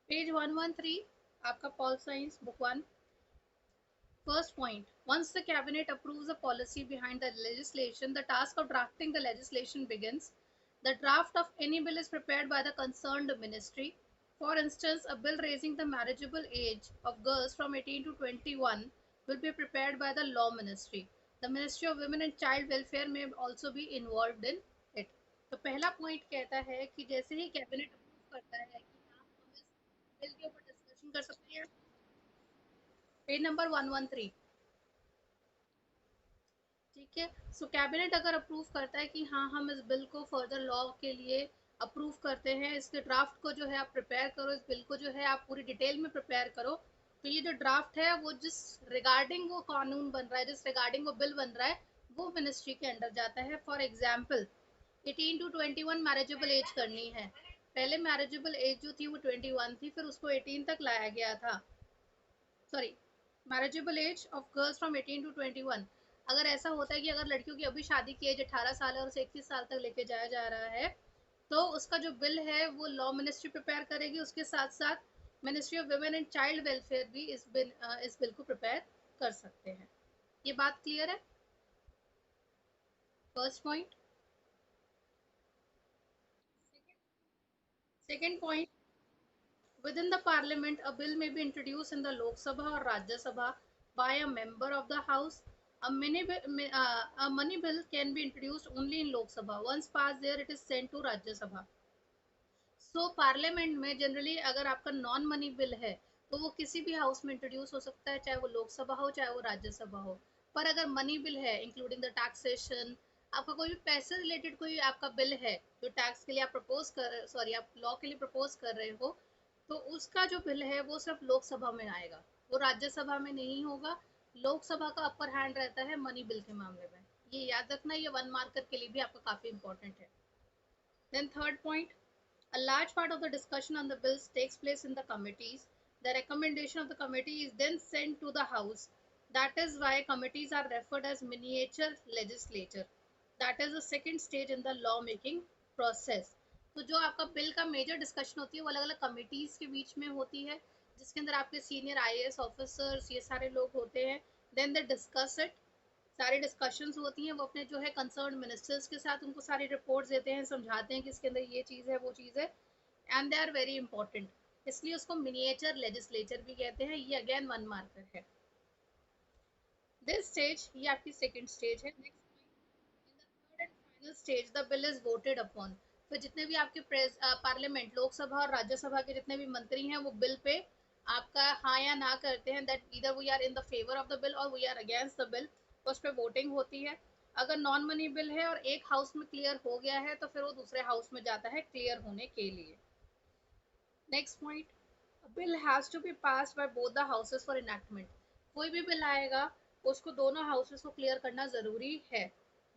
Page 113 आपका pol science book 1। First point, once the cabinet approves the policy behind the legislation, the task of drafting the legislation begins. The draft of any bill is prepared by the concerned ministry. For instance, a bill raising the marriageable age of girls from 18 to 21 will be prepared by the law ministry. The Ministry of Women and Child Welfare may also be involved in it. तो पहला point कहता है कि जैसे ही cabinet approve करता है कि हाँ हम इस बिल के ऊपर डिस्कशन कर सकते हैं। Page number 113। ठीक है। सो कैबिनेट अगर अप्रूव करता है कि हाँ हम इस बिल को फर्दर लॉ के लिए अप्रूव करते हैं, इसके ड्राफ्ट को जो है आप प्रिपेयर करो, इस बिल को जो है आप पूरी डिटेल में प्रिपेयर करो, तो ये जो ड्राफ्ट है वो जिस रिगार्डिंग वो कानून बन रहा है, जिस रिगार्डिंग वो बिल बन रहा है, वो मिनिस्ट्री के अंडर जाता है। For example 18 to 21 marriageable age करनी है। पहले मैरिजेबल एज जो थी वो 21 थी, फिर उसको 18 तक लाया गया था। Sorry, marriageable age of girls from 18 to 21। अगर ऐसा होता है कि अगर लड़कियों की अभी शादी की एज 18 साल है और उसे 21 साल तक लेके जाया जा रहा है, तो उसका जो बिल है वो लॉ मिनिस्ट्री प्रिपेयर करेगी। उसके साथ साथ ministry of women and child welfare भी इस बिल को प्रिपेयर कर सकते हैं। ये बात क्लियर है? First point. Second point, within the parliament, a bill may be introduced in the Lok Sabha or Rajya Sabha by a member of the house. A money bill can be introduced only in Lok Sabha. Once passed there, it is sent to Rajya Sabha. So parliament में generally अगर आपका non money bill है तो वो किसी भी house में introduce हो सकता है, चाहे वो लोकसभा हो चाहे वो राज्यसभा हो। पर अगर मनी बिल है इंक्लूडिंग द टैक्सेशन, आपका कोई भी पैसे रिलेटेड कोई आपका बिल है जो टैक्स के लिए आप प्रपोज कर सॉरी आप लॉ के लिए प्रपोज कर रहे हो, तो उसका जो बिल है वो सिर्फ लोकसभा में आएगा, वो राज्यसभा में नहीं होगा। लोकसभा का अपर हैंड रहता है मनी बिल के मामले में। ये याद रखना, ये वन मार्कर के लिए भी आपका काफी इंपॉर्टेंट है। Then third point, a large part of the discussion on the bills takes place in the committees. The recommendation of the committee is then sent to the House. That is why committees are referred as miniature legislature. That is the second stage in the law making process. तो जो आपका bill का major discussion होती है वो अलग अलग committees के बीच में होती है, जिसके अंदर आपके सीनियर आईएएस ऑफिसर्स ये सारे लोग होते हैं। देन दे डिस्कस इट, सारी डिस्कशंस होती हैं, वो अपने जो है कंसर्न मिनिस्टर्स के साथ उनको सारी रिपोर्ट्स देते हैं, समझाते हैं कि इसके अंदर ये चीज़ है वो चीज़ है, and they are very important. इसलिए उसको मिनिएचर लेजिस्लेचर भी कहते हैं। ये अगेन वन मार्कर है। दिस स्टेज, ये आपकी सेकंड स्टेज है। Next point, in the third and final stage the bill is voted upon. फिर जितने भी आपके पार्लियामेंट लोकसभा और राज्यसभा के जितने भी मंत्री हैं वो बिल पे आपका हाँ या ना करते हैं, that either we are in the favour of the bill और we are against the bill. उस पर वोटिंग होती है। अगर नॉन मनी बिल है और एक हाउस में क्लियर हो गया है तो फिर वो दूसरे हाउस में जाता है क्लियर होने के लिए। Next point, bill has to be pass by both the houses for enactment. कोई भी बिल आएगा उसको दोनों हाउसेस को क्लियर करना जरूरी है।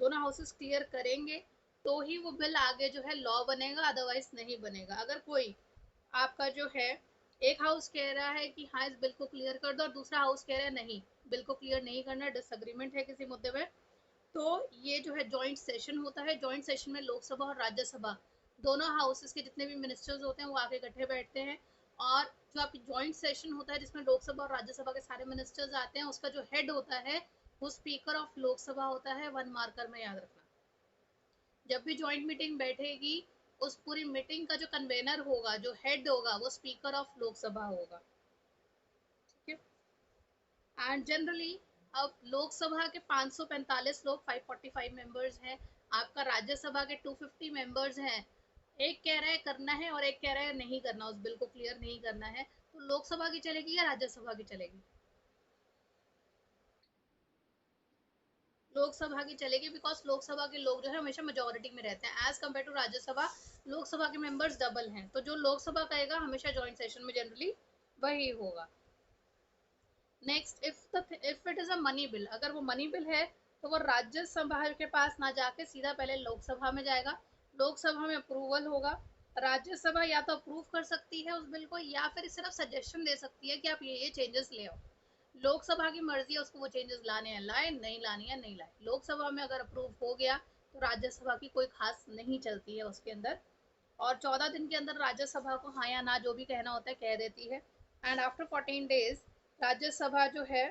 दोनों हाउसेस क्लियर करेंगे तो ही वो बिल आगे जो है लॉ बनेगा, अदरवाइज नहीं बनेगा। अगर कोई आपका जो है एक हाउस कह रहा है कि हाँ इस बिल को क्लियर कर दो और दूसरा हाउस कह रहा है नहीं बिल को क्लियर नहीं करना, डिसएग्रीमेंट है किसी मुद्दे में, तो ये जो है जॉइंट सेशन होता है। जॉइंट सेशन में लोकसभा और राज्यसभा दोनों हाउसेस के जितने भी मिनिस्टर्स होते हैं वो आके इकट्ठे बैठते हैं, और जो आपकी जॉइंट सेशन होता है जिसमें लोकसभा और राज्यसभा के सारे मिनिस्टर्स आते हैं, उसका जो हेड होता है वो स्पीकर ऑफ लोकसभा होता है। वन मार्कर में याद रखना, जब भी जॉइंट मीटिंग बैठेगी उस पूरी मीटिंग का जो कन्वेनर होगा, जो हेड होगा, वो स्पीकर ऑफ लोकसभा होगा। ठीक है। एंड जनरली अब लोकसभा के 545 लोग 545 मेंबर्स हैं, आपका राज्यसभा के 250 मेंबर्स हैं। एक कह रहा है करना है और एक कह रहा है नहीं करना, उस बिल को क्लियर नहीं करना है, तो लोकसभा की चलेगी या राज्यसभा की चलेगी? लोकसभा की चलेगी, बिकॉज लोकसभा के लोग जो है हमेशा मेजोरिटी में रहते हैं as compared to Rajya Sabha. Lok Sabha के मेंबर्स डबल हैं, तो जो लोकसभा कहेगा हमेशा जॉइंट सेशन में जनरली वही होगा। Next, if it is a money bill, अगर वो मनी बिल है तो वो राज्यसभा के पास ना जाके सीधा पहले लोकसभा में जाएगा। लोकसभा में अप्रूवल होगा। राज्यसभा या तो अप्रूव कर सकती है उस बिल को या फिर सिर्फ सजेशन दे सकती है कि आप ये चेंजेस ले आओ। लोकसभा की मर्जी है उसको वो चेंजेस लाने हैं लाए, नहीं लानी है नहीं लाए। लोकसभा में अगर अप्रूव हो गया तो राज्यसभा की कोई खास नहीं चलती है उसके अंदर। और 14 दिन के अंदर राज्यसभा को हाँ या ना जो भी कहना होता है कह देती है। एंड आफ्टर 14 डेज राज्यसभा जो है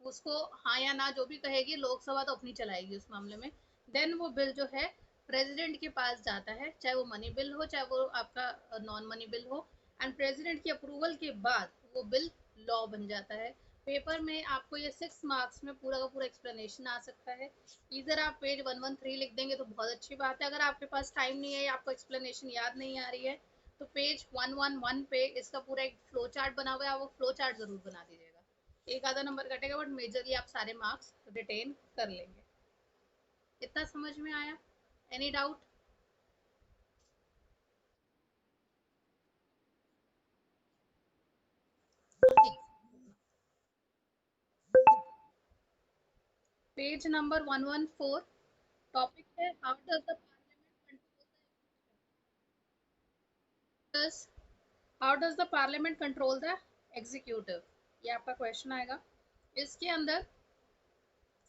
उसको हाँ या ना जो भी कहेगी, लोकसभा तो अपनी चलाएगी उस मामले में। देन वो बिल जो है प्रेसिडेंट के पास जाता है, चाहे वो मनी बिल हो चाहे वो आपका नॉन मनी बिल हो। एंड प्रेसिडेंट की अप्रूवल के बाद वो बिल लॉ बन जाता है। पेपर में आपको ये 6 मार्क्स में पूरा का पूरा एक्सप्लेनेशन आ सकता है। इधर आप पेज 113 लिख देंगे तो बहुत अच्छी बात है। अगर आपके पास टाइम नहीं है या आपको एक्सप्लेनेशन याद नहीं आ रही है तो पेज 111 पे इसका पूरा एक फ्लो चार्ट बना हुआ है, आप वो फ्लो चार्ट जरूर बना दीजिएगा। एक आधा नंबर कटेगा बट मेजरली आप सारे मार्क्स रिटेन कर लेंगे। इतना समझ में आया? Any doubt? Page number 114, topic है how does the Parliament control the executive. ये आपका क्वेश्चन आएगा। इसके अंदर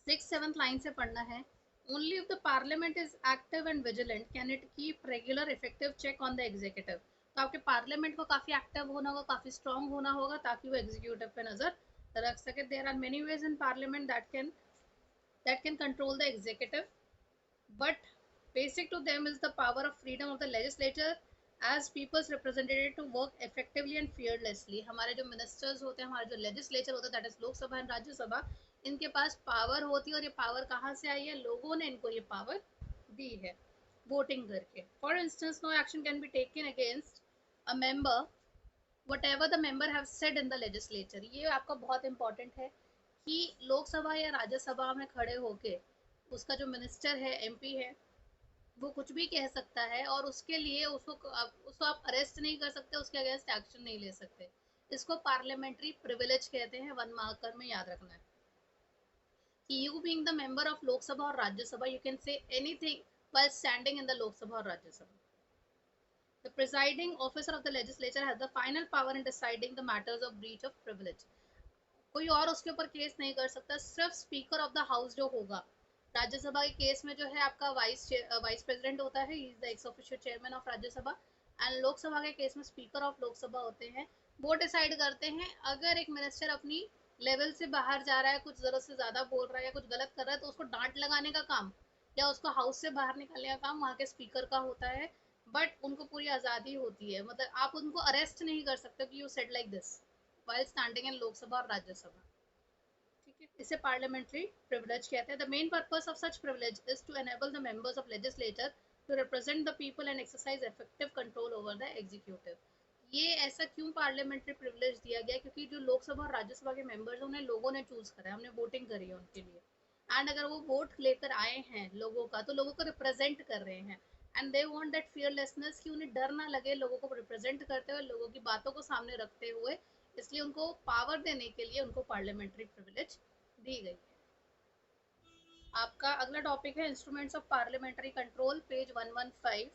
6th 7th लाइन से पढ़ना है। Only if the parliament is active and vigilant can it keep regular effective check on the executive. तो आपके पार्लियामेंट को काफी एक्टिव होना होगा, काफी स्ट्रांग होना होगा ताकि वो एग्जीक्यूटिव पे नजर रख सके। There are many ways in parliament that can control the executive, but basic to them is the power of freedom of the legislature as people's representative to work effectively and fearlessly। हमारे जो ministers होते हैं, हमारे जो legislature होता है that is Lok Sabha and Rajya Sabha, इनके पास power होती है। और ये पावर कहाँ से आई है? लोगों ने इनको ये पावर दी है वोटिंग करके। For instance no action can be taken against a member whatever the member have said in the legislature। ये आपका बहुत इंपॉर्टेंट है कि लोकसभा या राज्यसभा में खड़े होके उसका जो मिनिस्टर है, एमपी है, वो कुछ भी कह सकता है और उसके लिए उसको आप अरेस्ट नहीं कर सकते, उसके अगेंस्ट एक्शन नहीं ले सकते। इसको पार्लियामेंट्री प्रिविलेज कहते हैं। 1 मार्कर में याद रखना है कि you being the member of Lok Sabha और Rajya Sabha you can say anything while standing in the Lok Sabha or Rajya Sabha। The presiding officer of the legislature has the final power in deciding the matters of breach of privilege। कोई और उसके ऊपर case नहीं कर सकता, सिर्फ speaker of the house जो होगा। राज्यसभा के केस में जो है आपका वाइस प्रेसिडेंट होता है, he is the x official chairman of Rajya Sabha. And Lok Sabha के केस में स्पीकर ऑफ लोकसभा होते हैं। वो डिसाइड करते हैं अगर एक मिनिस्टर अपनी लेवल से बाहर जा रहा है, कुछ जरूरत से ज्यादा बोल रहा है या कुछ गलत कर रहा है, तो उसको डांट लगाने का काम या उसको हाउस से बाहर निकालने का काम वहाँ के स्पीकर का होता है। बट उनको पूरी आज़ादी होती है, मतलब आप उनको अरेस्ट नहीं कर सकते कि you said like this while standing in Lok Sabha और राज्यसभा। ठीक है, इसे पार्लियामेंट्री प्रिविलेज कहते हैं। The main purpose of such privilege is to enable the members of legislature to represent the people and exercise effective control over the executive. ये ऐसा क्यों parliamentary privilege दिया गया? क्योंकि जो लोकसभा और राज्यसभा के मेंबर्स हैं उन्हें लोगों ने चूज करा है, हमने वोटिंग करी है उनके लिए। एंड अगर वो वोट लेकर आए हैं लोगों का, तो लोगों को रिप्रेजेंट कर रहे हैं। And they want that fearlessness कि उन्हें डर ना लगे लोगों को रिप्रेजेंट करते हुए, लोगों की बातों को सामने रखते हुए। इसलिए उनको पावर देने के लिए उनको पार्लियामेंट्री प्रिविलेज दी गई है। आपका अगला टॉपिक है instruments of parliamentary control, page 115।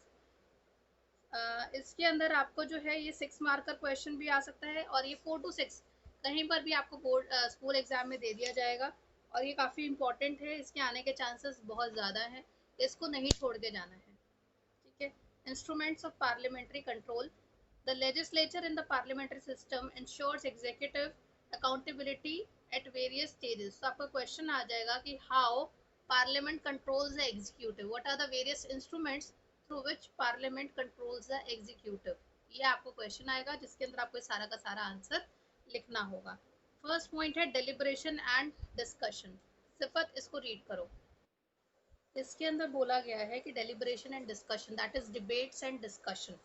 इसके अंदर आपको जो है ये 6 मार्क का क्वेश्चन भी आ सकता है और ये 4 to 6 कहीं पर भी आपको बोर्ड स्कूल एग्जाम में दे दिया जाएगा। और ये काफ़ी इंपॉर्टेंट है, इसके आने के चांसेस बहुत ज़्यादा हैं, इसको नहीं छोड़ के जाना है। ठीक है, instruments of parliamentary control. The legislature in the parliamentary system ensures executive accountability at various stages. तो आपका क्वेश्चन आ जाएगा कि how parliament controls the executive, what are the various instruments through which parliament controls the executive. ये आपको question आएगा जिसके अंदर आपको सारा का सारा आंसर लिखना होगा। फर्स्ट पॉइंट है डेलिब्रेशन एंड डिस्कशन। सिफत इसको रीड करो। इसके अंदर बोला गया है कि deliberation and discussion, that is debates and discussion.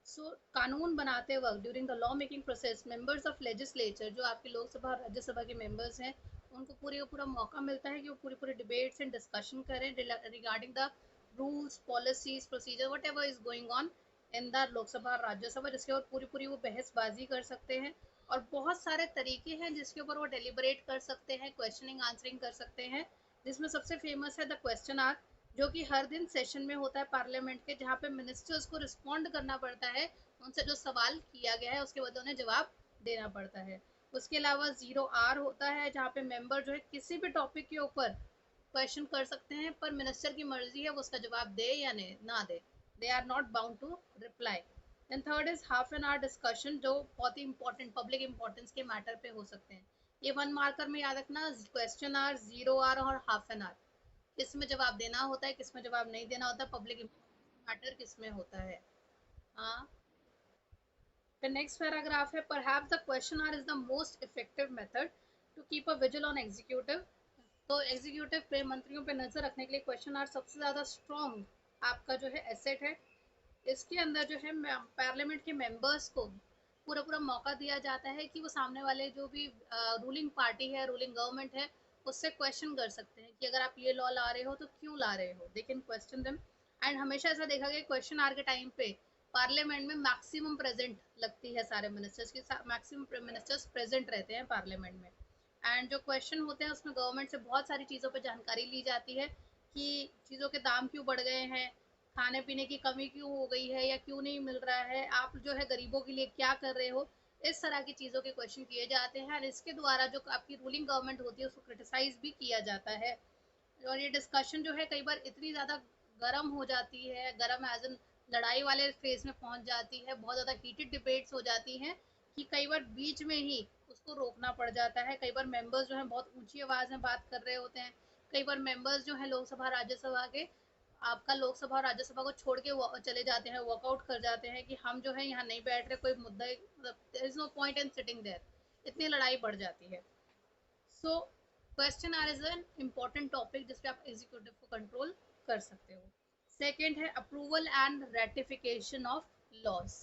So कानून बनाते वक्त during the law making process members of legislature, जो आपकी लोकसभा और राज्यसभा के मेंबर्स हैं, उनको पूरे का पूरा मौका मिलता है कि वो पूरी पूरी डिबेट्स एंड डिस्कशन करें regarding the rules policies procedure what ever is going on in the Lok Sabha और राज्यसभा, जिसके ऊपर पूरी पूरी वो बहसबाजी कर सकते हैं। और बहुत सारे तरीके हैं जिसके ऊपर वो डेलिबरेट कर सकते हैं, क्वेश्चनिंग आंसरिंग कर सकते हैं। जिसमें सबसे फेमस है द क्वेश्चन आवर, जो कि हर दिन सेशन में होता है पार्लियामेंट के, जहाँ पे मिनिस्टर्स को रिस्पॉन्ड करना पड़ता है, उनसे जो सवाल किया गया है उसके बाद उन्हें जवाब देना पड़ता है। उसके अलावा 0R होता है, जहाँ पे मेंबर जो है किसी भी टॉपिक के ऊपर क्वेश्चन कर सकते हैं, पर मिनिस्टर की मर्जी है वो उसका जवाब दे या ना दे। they are not bound to reply. Then third is half an hour discussion, जो बहुत ही important public importance के मैटर पे हो सकते हैं. ये 1 मार्कर में याद रखना, क्वेश्चन आवर, 0 आवर और हाफ एन आवर, किस में जवाब देना होता है, किस में जवाब नहीं देना होता है, पब्लिक मैटर किस में होता है. हाँ. The next paragraph है, perhaps the question hour is the most effective method to keep a vigil on executive. तो एग्जीक्यूटिव पे, मंत्रियों पे नजर रखने के लिए क्वेश्चन आवर सबसे ज्यादा स्ट्रॉन्ग आपका जो है एसेट है. इसके अंदर जो है पार्लियामेंट के मेंबर्स को पूरा पूरा मौका दिया जाता है कि वो सामने वाले जो भी रूलिंग पार्टी है, रूलिंग गवर्नमेंट है, उससे क्वेश्चन कर सकते हैं कि अगर आप ये लॉ ला रहे हो तो क्यों ला रहे हो, they can question them. And हमेशा ऐसा देखा गया क्वेश्चन आवर के टाइम पे पार्लियामेंट में मैक्सिमम प्रेजेंट लगती है, सारे मिनिस्टर्स की मैक्सिमम मिनिस्टर्स प्रेजेंट रहते हैं पार्लियामेंट में. एंड जो क्वेश्चन होते हैं उसमें गवर्नमेंट से बहुत सारी चीज़ों पर जानकारी ली जाती है कि चीज़ों के दाम क्यों बढ़ गए हैं, खाने पीने की कमी क्यों हो गई है या क्यों नहीं मिल रहा है, आप जो है गरीबों के लिए क्या कर रहे हो. इस तरह की चीज़ों के क्वेश्चन किए जाते हैं और इसके द्वारा जो आपकी रूलिंग गवर्नमेंट होती है उसको क्रिटिसाइज भी किया जाता है. और ये डिस्कशन जो है कई बार इतनी ज़्यादा गर्म हो जाती है, गर्म एज इन लड़ाई वाले फेज में पहुंच जाती है, बहुत ज़्यादा हीटेड डिबेट्स हो जाती हैं कि कई बार बीच में ही उसको रोकना पड़ जाता है. कई बार मेंबर्स जो हैं बहुत ऊंची आवाज़ में बात कर रहे होते हैं. कई बार मेंबर्स जो हैं लोकसभा राज्यसभा के, आपका लोकसभा और राज्यसभा को छोड़ के चले जाते हैं, वॉकआउट कर जाते हैं कि हम जो है यहाँ नहीं बैठ रहे, कोई मुद्दा, there is no point in sitting there, इतनी लड़ाई बढ़ जाती है. So question hour is an important topic जिसपे आप एग्जीक्यूटिव को कंट्रोल कर सकते हो. सेकेंड है approval and ratification of laws.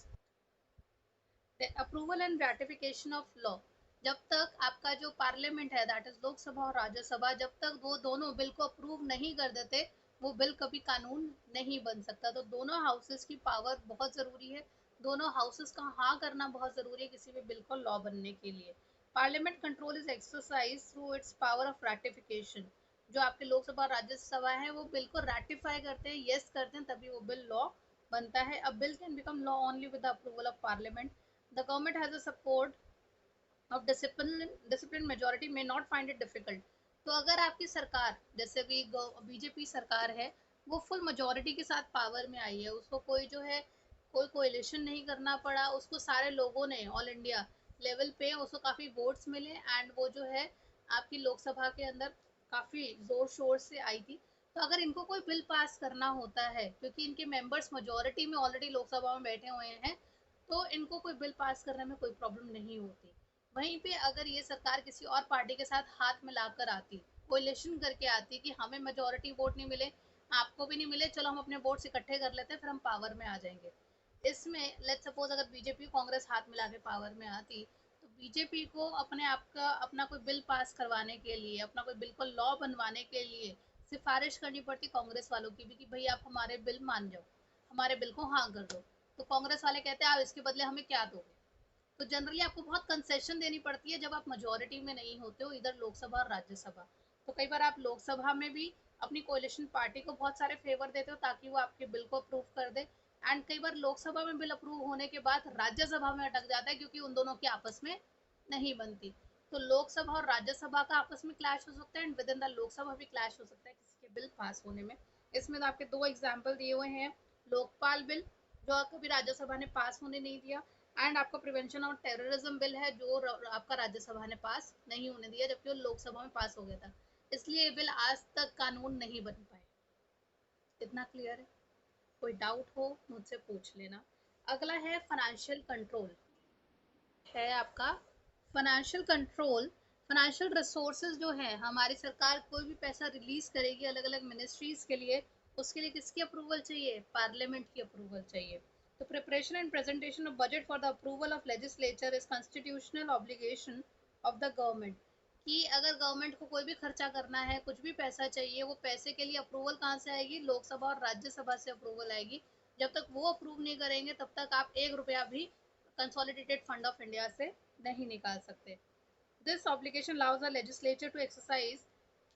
Approval and ratification of law, जब तक आपका जो पार्लियामेंट है, दैट इज लोकसभा और राज्यसभा, जब तक वो दोनों बिल को अप्रूव नहीं कर देते वो बिल कभी कानून नहीं बन सकता. तो दोनों हाउसेस की पावर बहुत ज़रूरी है, दोनों हाउसेस का हाँ करना बहुत ज़रूरी है किसी भी बिल को लॉ बनने के लिए. Parliament control is exercise through it's power of ratification. जो आपके लोकसभा और राज्यसभा है वो बिल को रेटिफाई करते हैं, यस करते हैं, तभी वो बिल लॉ बनता है. अ bill can become law only with the approval of parliament. The government has a support of discipline majority may not find it difficult. तो अगर आपकी सरकार, जैसे भी बीजेपी सरकार है, वो फुल मेजोरिटी के साथ पावर में आई है, उसको कोई जो है कोई कोएलिशन नहीं करना पड़ा, उसको सारे लोगों ने ऑल इंडिया लेवल पे उसको काफ़ी वोट्स मिले एंड वो जो है आपकी लोकसभा के अंदर काफ़ी ज़ोर शोर से आई थी. तो अगर इनको कोई बिल पास करना होता है, क्योंकि इनके मेंबर्स मेजोरिटी में ऑलरेडी लोकसभा में बैठे हुए हैं, तो इनको कोई बिल पास करने में कोई प्रॉब्लम नहीं होती. वहीं पे अगर ये सरकार किसी और पार्टी के साथ हाथ मिलाकर आती, कोalition करके आती कि हमें मेजोरिटी वोट नहीं मिले, आपको भी नहीं मिले, चलो हम अपने वोट्स इकट्ठे कर लेते हैं, फिर हम पावर में आ जाएंगे. इसमें लेट्स सपोज अगर बीजेपी कांग्रेस हाथ मिला के पावर में आती, तो बीजेपी को अपने आप का अपना कोई बिल पास करवाने के लिए, अपना कोई बिल को लॉ बनवाने के लिए सिफारिश करनी पड़ती कांग्रेस वालों की भी कि भाई आप हमारे बिल मान जाओ, हमारे बिल को हाँ कर दो. तो कांग्रेस वाले कहते हैं आप इसके बदले हमें क्या दोगे. तो जनरली आपको बहुत कंसेशन देनी पड़ती है जब आप मेजोरिटी में नहीं होते हो, इधर लोकसभा और राज्यसभा. तो कई बार आप लोकसभा में भी अपनी कोalition पार्टी को बहुत सारे फेवर देते हो ताकि वो आपके बिल को अप्रूव कर दे. एंड कई बार लोकसभा में बिल अप्रूव होने के बाद राज्यसभा में अटक जाता है क्योंकि उन दोनों की आपस में नहीं बनती. तो लोकसभा और राज्यसभा का आपस में क्लैश हो सकता है and with in the Lok Sabha भी क्लैश हो सकता है किसी के बिल पास होने में. इसमें तो आपके दो एग्जाम्पल दिए हुए हैं, लोकपाल बिल जो कभी राज्यसभा ने पास होने नहीं दिया, एंड आपका प्रिवेंशन ऑफ टेररिज्म बिल है जो आपका राज्यसभा ने पास नहीं होने दिया जबकि वो लोकसभा में पास हो गया था. इसलिए ये बिल आज तक कानून नहीं बन पाए. इतना क्लियर है? कोई डाउट हो मुझसे पूछ लेना. अगला है फाइनेंशियल कंट्रोल, है आपका फाइनेंशियल कंट्रोल. फाइनेंशियल रिसोर्सेज जो है, हमारी सरकार कोई भी पैसा रिलीज करेगी अलग अलग मिनिस्ट्रीज के लिए, उसके लिए किसकी अप्रूवल चाहिए, पार्लियामेंट की अप्रूवल चाहिए. तो preparation and presentation of budget for the approval of legislature is constitutional obligation of the government. कि अगर गवर्नमेंट को कोई भी खर्चा करना है, कुछ भी पैसा चाहिए, वो पैसे के लिए अप्रूवल कहाँ से आएगी, लोकसभा और राज्यसभा से अप्रूवल आएगी. जब तक वो अप्रूव नहीं करेंगे तब तक आप 1 रुपया भी कंसोलिडेटेड फंड ऑफ इंडिया से नहीं निकाल सकते. This obligation allows the legislature to exercise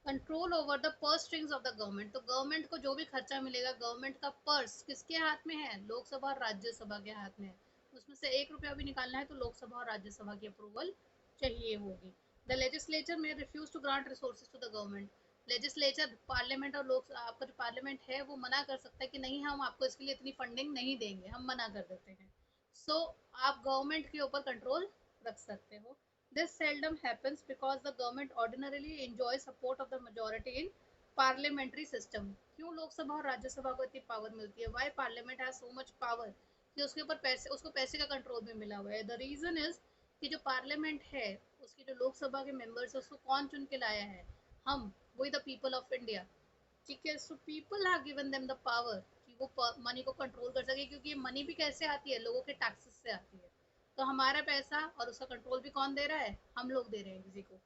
control over the purse strings of the government. तो गवर्नमेंट को जो भी खर्चा मिलेगा, गवर्नमेंट का पर्स किसके हाथ में है, लोकसभा और राज्यसभा के हाथ में है. उसमें से 1 रुपया भी निकालना है तो लोकसभा और राज्यसभा की अप्रूवल चाहिए होगी. The legislature may refuse to grant resources to the government. Legislature, parliament और लोक आपका जो पार्लियामेंट है वो मना कर सकता है कि नहीं हम आपको इसके लिए इतनी फंडिंग नहीं देंगे, हम मना कर देते हैं। सो आप गवर्नमेंट के ऊपर कंट्रोल रख सकते हो। This seldom happens because the government ordinarily enjoy support of the majority in parliamentary system. क्यों लोकसभा और राज्यसभा को इतनी पावर मिलती है? Why parliament has so much power कि उसके ऊपर पैसे, उसको पैसे का कंट्रोल भी मिला हुआ है। द रीजन इज कि जो पार्लियामेंट है, उसकी जो लोकसभा के मेंबर्स है, उसको कौन चुन के लाया है? हम, वही द पीपल ऑफ इंडिया। ठीक है, so people have given them the power कि वो मनी को कंट्रोल कर सके, क्योंकि ये मनी भी कैसे आती है? लोगों के टैक्सेस से आती है। तो हमारा पैसा और उसका कंट्रोल भी कौन दे रहा है? हम लोग दे रहे हैं किसी को।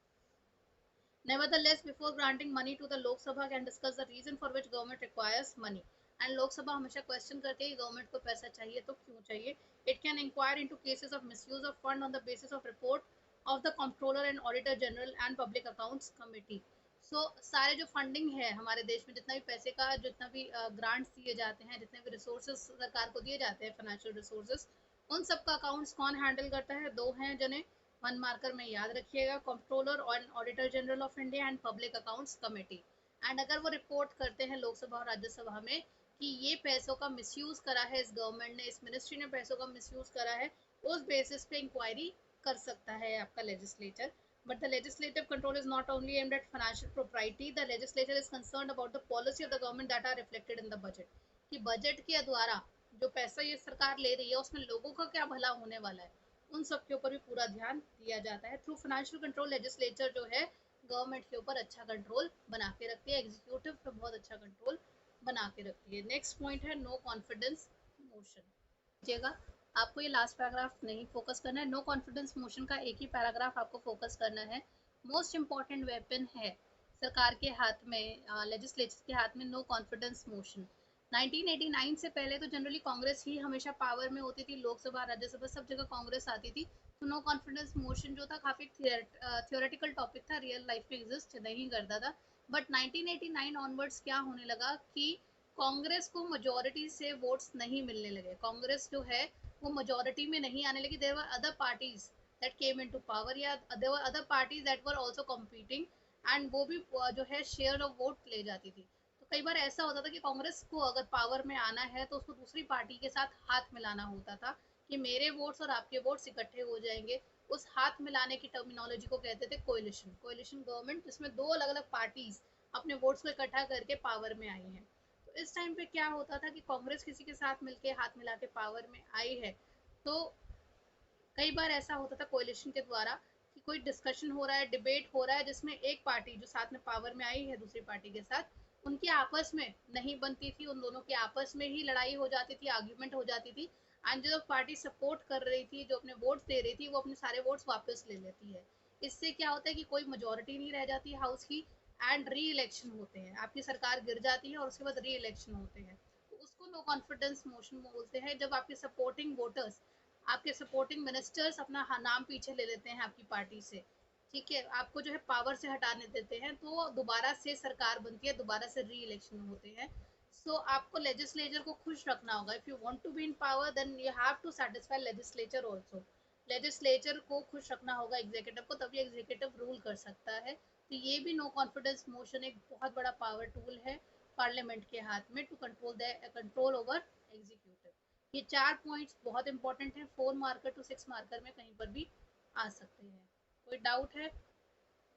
Nevertheless, before granting money to the Lok Sabha can discuss the reason for which government requires money. And Lok Sabha हमेशा क्वेश्चन करती है कि गवर्नमेंट को पैसा चाहिए तो क्यों चाहिए. It can inquire into cases of misuse of fund on the basis of report of the Comptroller and Auditor General and Public Accounts Committee. So सारे जो फंडिंग है हमारे देश में, जितना भी पैसे का, जितना भी ग्रांट्स दिए जाते हैं, जितने भी रिसोर्सेज सरकार को दिए जाते हैं, फाइनेंशियल रिसोर्सेज, उन सबका अकाउंट्स कौन हैंडल करता है? दो हैं जने, वन मार्कर में याद रखिएगा, कंट्रोलर और auditor general of India and public accounts committee. And अगर वो रिपोर्ट करते हैं लोकसभा और राज्यसभा में कि ये पैसों का मिसयूज करा है, इस गवर्नमेंट ने, इस मिनिस्ट्री ने पैसों का मिसयूज करा है, उस बेसिस पे इंक्वायरी कर सकता है आपका legislature. But the legislative control is not only aimed at financial propriety, the legislature is concerned about the policy of the government that are reflected in the budget. कि budget के द्वारा जो पैसा ये सरकार ले रही है उसमें लोगों का क्या भला होने वाला है, उन सब के ऊपर भी पूरा ध्यान दिया जाता है। थ्रू फाइनेंशियल कंट्रोल लेजिस्लेचर जो है गवर्नमेंट के ऊपर अच्छा कंट्रोल बना के रखती है, एग्जीक्यूटिव पे बहुत अच्छा कंट्रोल बना के रखती है। नेक्स्ट पॉइंट है नो कॉन्फिडेंस मोशन। देखिएगा, आपको ये लास्ट पैराग्राफ नहीं फोकस करना है, नो कॉन्फिडेंस मोशन का एक ही पैराग्राफ आपको फोकस करना है। मोस्ट इंपॉर्टेंट वेपन है सरकार के हाथ में, लेजिस्लेचर के हाथ में, नो कॉन्फिडेंस मोशन। 1989 से पहले तो जनरली कांग्रेस ही हमेशा पावर में होती थी, लोकसभा राज्यसभा सब जगह कांग्रेस आती थी। तो नो कॉन्फिडेंस मोशन जो था काफी थियोरेटिकल टॉपिक था, रियल लाइफ में एग्जिस्ट नहीं करता था। बट 1989 ऑनवर्ड्स क्या होने लगा कि कांग्रेस को मेजोरिटी से वोट्स नहीं मिलने लगे, कांग्रेस जो है वो मेजोरिटी में नहीं आने लगी। There were other parties that came into power, या there were other parties that were also competing, and वो भी जो है शेयर ऑफ वोट ले जाती थी। तो कई बार ऐसा होता था कि कांग्रेस को अगर पावर में आना है तो उसको दूसरी पार्टी के साथ हाथ मिलाना होता था कि मेरे वोट्स और आपके वोट्स इकट्ठे हो जाएंगे। उस हाथ मिलाने की टर्मिनोलॉजी को कहते थे कोलिशन, कोलिशन गवर्नमेंट, जिसमें दो अलग अलग पार्टीज अपने वोट्स को इकट्ठा करके पावर में आई हैं। तो इस टाइम पे क्या होता था कि कांग्रेस किसी के साथ मिलके हाथ मिला के पावर में आई है, तो कई बार ऐसा होता था कोalition के द्वारा कि कोई डिस्कशन हो रहा है, डिबेट हो रहा है, जिसमें एक पार्टी जो साथ में पावर में आई है दूसरी पार्टी के साथ, उनकी आपस में नहीं बनती थी, उन दोनों की आपस में ही लड़ाई हो जाती थी, आर्ग्यूमेंट हो जाती थी। एंड जो पार्टी सपोर्ट कर रही थी, जो अपने वोट्स दे रही थी, वो अपने सारे वोट्स वापस ले लेती है। इससे क्या होता है कि कोई मेजोरिटी नहीं रह जाती हाउस की, एंड री इलेक्शन होते हैं, आपकी सरकार गिर जाती है और उसके बाद री इलेक्शन होते हैं। तो उसको नो कॉन्फिडेंस मोशन बोलते हैं, जब आपके सपोर्टिंग वोटर्स, आपके सपोर्टिंग मिनिस्टर्स अपना नाम पीछे ले लेते हैं आपकी पार्टी से, ठीक है, आपको जो है पावर से हटाने देते हैं, तो दोबारा से सरकार बनती है, दोबारा से री इलेक्शन होते हैं। सो आपको लेजिस्लेचर को खुश रखना होगा। If you want to be in power then you have to satisfy legislature also. Legislature को खुश रखना होगा एग्जीक्यूटिव को, तभी एग्जीक्यूटिव रूल कर सकता है। तो ये भी नो कॉन्फिडेंस मोशन एक बहुत बड़ा पावर टूल है पार्लियामेंट के हाथ में, to control the control over executive. ये चार पॉइंट्स बहुत इंपॉर्टेंट हैं, 4 मार्कर टू 6 मार्कर में कहीं पर भी आ सकते हैं। कोई डाउट है?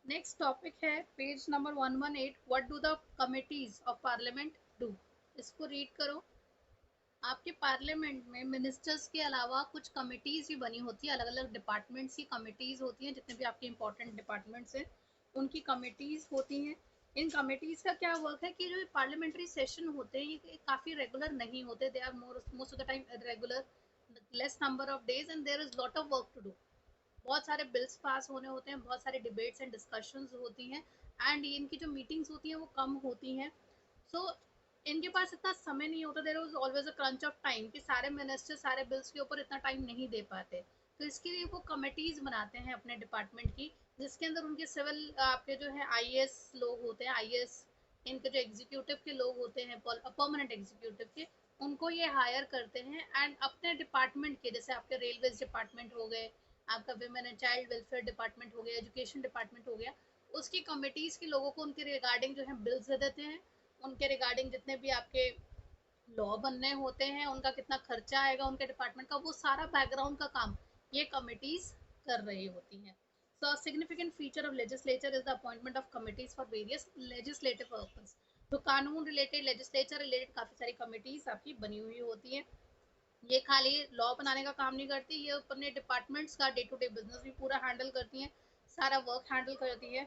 नेक्स्ट टॉपिक है page number 118, what do the committees of parliament do. इसको रीड करो। आपके पार्लियामेंट में मिनिस्टर्स के अलावा कुछ कमिटीज भी बनी होती है, अलग अलग डिपार्टमेंट्स की कमिटीज होती हैं, जितने भी आपके इंपॉर्टेंट डिपार्टमेंट्स हैं उनकी कमिटीज होती हैं। इन कमिटीज का क्या वर्क है कि जो पार्लियामेंट्री सेशन होते हैं ये काफी रेगुलर नहीं होते, they are most of the time irregular, less number of days, and there is lot of work to do. बहुत सारे बिल्स पास होने होते हैं, बहुत सारे डिबेट्स एंड डिस्कशंस होती हैं, एंड इनकी जो मीटिंग्स होती हैं वो कम होती हैं। सो इनके पास इतना समय नहीं होता, there was always a crunch of time कि सारे मिनिस्टर सारे बिल्स के ऊपर इतना टाइम नहीं दे पाते। तो इसके लिए वो कमिटीज बनाते हैं अपने डिपार्टमेंट की, जिसके अंदर उनके सिविल आपके जो है आईएएस लोग होते हैं, आईएएस, इनके जो एग्जीक्यूटिव के लोग होते हैं, परमानेंट एग्जीक्यूटिव के, उनको ये हायर करते हैं एंड अपने डिपार्टमेंट के, जैसे आपके रेलवेज डिपार्टमेंट हो गए, आपका women and child welfare department हो गया, एजुकेशन डिपार्टमेंट हो गया, उसकी कमिटीज के लोगों को उनके रिगार्डिंग जो है बिल्स दे देते हैं, उनके रिगार्डिंग जितने भी आपके लॉ बनने होते हैं, उनका कितना खर्चा आएगा उनके डिपार्टमेंट का, वो सारा बैकग्राउंड का काम ये कमिटीज कर रही होती हैं। So a significant feature of legislature is the appointment of committees for various legislative purpose. तो कानून रिलेटेड, लेजिस्लेचर रिलेटेड काफी सारी कमिटीज आपकी बनी हुई होती है। ये खाली लॉ बनाने का काम नहीं करती, ये अपने डिपार्टमेंट्स का डे टू डे बिजनेस भी पूरा हैंडल करती हैं, सारा वर्क हैंडल करती है।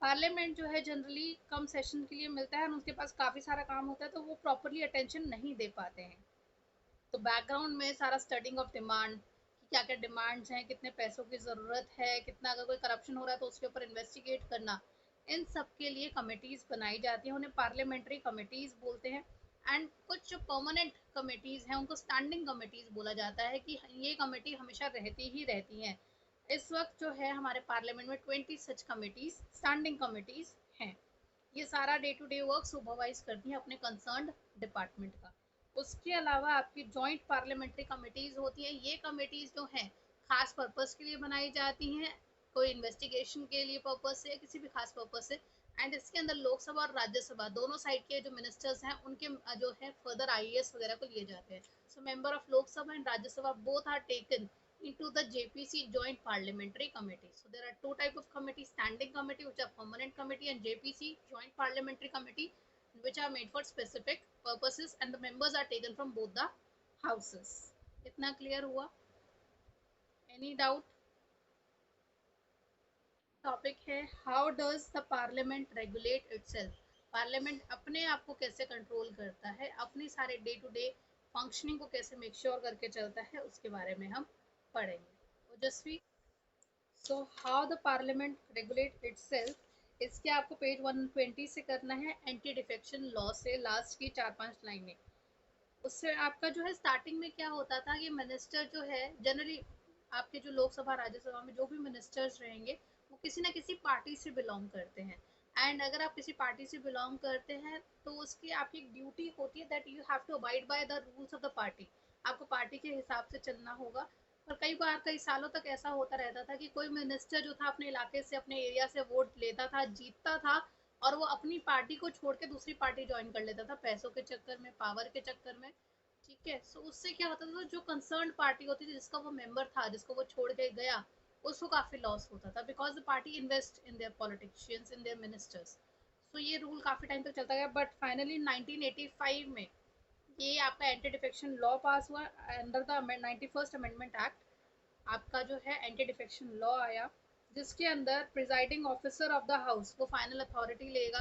पार्लियामेंट जो है जनरली कम सेशन के लिए मिलता है और उनके पास काफ़ी सारा काम होता है, तो वो प्रॉपरली अटेंशन नहीं दे पाते हैं। तो बैकग्राउंड में सारा स्टडिंग ऑफ डिमांड कि क्या क्या डिमांड्स हैं, कितने पैसों की ज़रूरत है, कितना अगर कोई करप्शन हो रहा है तो उसके ऊपर इन्वेस्टिगेट करना, इन सब के लिए कमिटीज़ बनाई जाती हैं, उन्हें पार्लियामेंट्री कमिटीज़ बोलते हैं। एंड कुछ जो परमानेंट कमिटीज़ हैं उनको स्टैंडिंग कमिटीज़ बोला जाता है कि ये कमेटी हमेशा रहती ही रहती हैं। इस वक्त जो है हमारे पार्लियामेंट में 20 सच कमिटीज़ स्टैंडिंग कमिटीज़ हैं। ये सारा day to day work supervise करती हैं अपने कंसर्न्ड डिपार्टमेंट का। उसके अलावा आपकी जॉइंट पार्लियामेंट्री कमिटीज़ होती हैं। ये कमिटीज़ जो हैं खास पर्पस के लिए बनाई जाती हैं, कोई इन्वेस्टिगेशन के लिए पर्पस से या किसी भी खास पर्पस से। एंड इसके अंदर लोकसभा और राज्यसभा दोनों साइड के जो मिनिस्टर्स हैं उनके जो है फर्दर आईएएस वगैरह को लिए जाते हैं। So member of Lok Sabha and Rajya Sabha both are taken into the JPC Joint Parliamentary Committee. So there are two type of committee: standing committee, which are permanent committee, and JPC Joint Parliamentary Committee, which are made for specific purposes, and the members are taken from both the houses. इतना clear हुआ? Any doubt? Topic है how does the parliament regulate itself. Parliament अपने आप को कैसे control करता है, अपनी सारे डे टू डे फंक्शनिंग को कैसे मेक श्योर करके चलता है, उसके बारे में हम पढ़ेंगे। ओजस्वी, so how the parliament regulate itself, इसके आपको पेज 120 से करना है, एंटी डिफेक्शन लॉ से लास्ट की 4-5 लाइनें। उससे आपका जो है स्टार्टिंग में क्या होता था, ये मिनिस्टर जो है जनरली आपके जो लोकसभा राज्यसभा में जो भी मिनिस्टर्स रहेंगे वो किसी ना किसी पार्टी से बिलोंग करते हैं। एंड अगर आप किसी पार्टी से बिलोंग करते हैं तो उसकी आपकी एक ड्यूटी होती है that you have to abide by the rules of the party. आपको पार्टी के हिसाब से चलना होगा। और कई बार कई सालों तक ऐसा होता रहता था कि कोई मिनिस्टर जो था अपने इलाके से अपने एरिया से वोट लेता था, जीतता था, और वो अपनी पार्टी को छोड़ के दूसरी पार्टी ज्वाइन कर लेता था पैसों के चक्कर में, पावर के चक्कर में। ठीक है, सो उससे क्या होता था, जो कंसर्न पार्टी होती थी जिसका वो मेंबर था, जिसको वो छोड़ के गया, उसको काफी लॉस होता था, because the party invest in their politicians, in their ministers. So ये रूल काफी टाइम तक चलता गया, बट फाइनली 1985 में ये आपका एंटी डिफेक्शन लॉ पास हुआ under the 91st amendment act. आपका जो है एंटी डिफेक्शन लॉ आया, जिसके अंदर presiding officer of the house वो फाइनल अथॉरिटी लेगा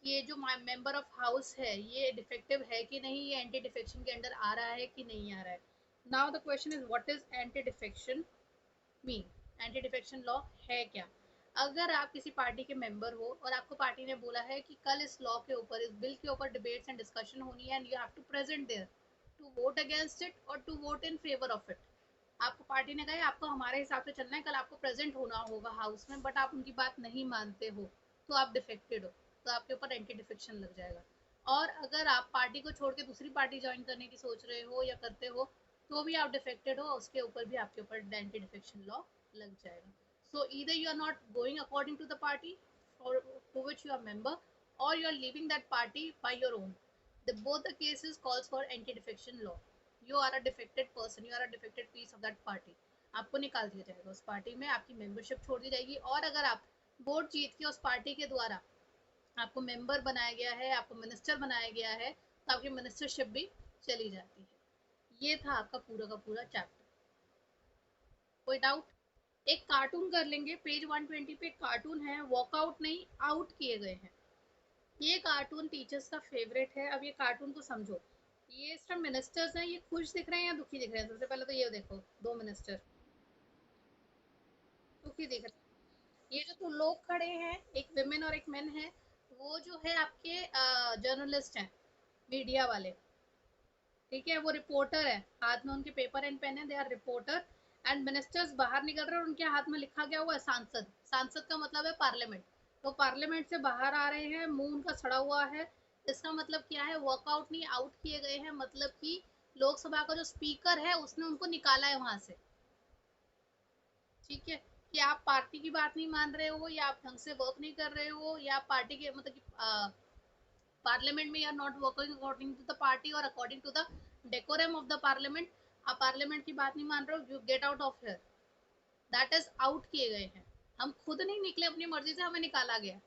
कि ये जो मेंबर ऑफ हाउस है ये डिफेक्टिव है कि नहीं, ये एंटी डिफेक्शन के अंडर आ रहा है कि नहीं आ रहा है। Now the question is what is anti defection mean, anti defection law है क्या। अगर आप किसी पार्टी के मेंबर हो और आपको पार्टी ने बोला है कि कल इस लॉ के ऊपर, इस बिल के ऊपर डिबेट्स एंड डिस्कशन होनी है, and you have to present there to vote against it और to vote in favour of it. आपको पार्टी ने कहा है आपको हमारे हिसाब से चलना है, कल आपको प्रेजेंट होना होगा हाउस में, बट आप उनकी बात नहीं मानते हो, तो आप डिफेक्टेड हो, तो आपके ऊपर एंटी डिफेक्शन लग जाएगा। और अगर आप पार्टी को छोड़ के दूसरी पार्टी ज्वाइन करने की सोच रहे हो या करते हो, तो भी आप डिफेक्टेड हो, उसके ऊपर भी आपके ऊपर एंटी डिफेक्शन लॉ लग जाएगा। So either you are not going according to the party और to which you are member, or you are leaving that party by your own. Both the cases calls for anti-defection law. You are a defected person, you are a defected piece of that party. आपको निकाल दिया जाएगा उस party में, आपकी membership छोड़ दी जाएगी। और अगर आप वोट जीत के उस पार्टी के द्वारा आपको मेंबर बनाया गया है, आपको मिनिस्टर बनाया गया है, तो आपकी मिनिस्टरशिप भी चली जाती है। ये था आपका पूरा का पूरा चैप्टर। कोई डाउट? एक कार्टून कर लेंगे, पेज 120 पे कार्टून है, वॉकआउट नहीं आउट किए गए हैं। ये कार्टून टीचर्स का फेवरेट है। अब ये कार्टून को समझो। ये सब मिनिस्टर्स हैं, ये खुश दिख रहे हैं या दुखी दिख रहे हैं? सबसे पहले तो ये देखो, दो मिनिस्टर दुखी दिख रहे हैं। ये जो तो लोग खड़े हैं, एक विमेन और एक मेन है, वो जो है आपके जर्नलिस्ट हैं, मीडिया वाले। ठीक है, वो रिपोर्टर है, हाथ में उनके पेपर एंड पेन है, they are reporter. And ministers बाहर निकल रहे हैं और उनके हाथ में लिखा गया हुआ है सांसद। सांसद का मतलब है पार्लियामेंट। तो पार्लियामेंट से बाहर आ रहे हैं, मुंह उनका सड़ा हुआ है। इसका मतलब क्या है? वॉकआउट नहीं, आउट किए गए हैं, मतलब कि लोकसभा का जो स्पीकर है उसने उनको निकाला है वहां से। ठीक है, कि आप पार्टी की बात नहीं मान रहे हो, या आप ढंग से वर्क नहीं कर रहे हो, या आप पार्टी के मतलब कि पार्लियामेंट में you are not working according to the party और according to the decorum of the Parliament, आप पार्लियामेंट की बात नहीं मान रहे हो, you get out of here. That is out किए गए हैं, हम खुद नहीं निकले अपनी मर्जी से, हमें निकाला गया।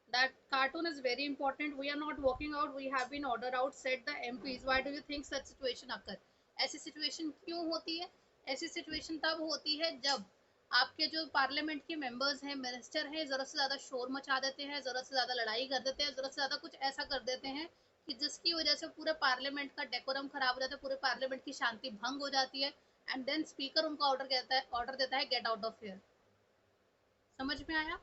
That cartoon is very important. We are not walking out. We have been ordered out, said the MPs. Why do you think such situation occur? ऐसी सिचुएशन क्यों होती है? ऐसी सिचुएशन तब होती है जब आपके जो पार्लियामेंट के मेंबर्स हैं, मिनिस्टर हैं, जरूरत से ज्यादा शोर मचा देते हैं, जरूरत से ज्यादा लड़ाई कर देते हैं, जरूरत से ज्यादा कुछ ऐसा कर देते हैं कि जिसकी वजह से पूरे पार्लियामेंट का डेकोरम खराब हो जाता है, पूरे पार्लियामेंट की शांति भंग हो जाती है। एंड देन स्पीकर उनको ऑर्डर देता है, गेट आउट ऑफ हियर। समझ में आया?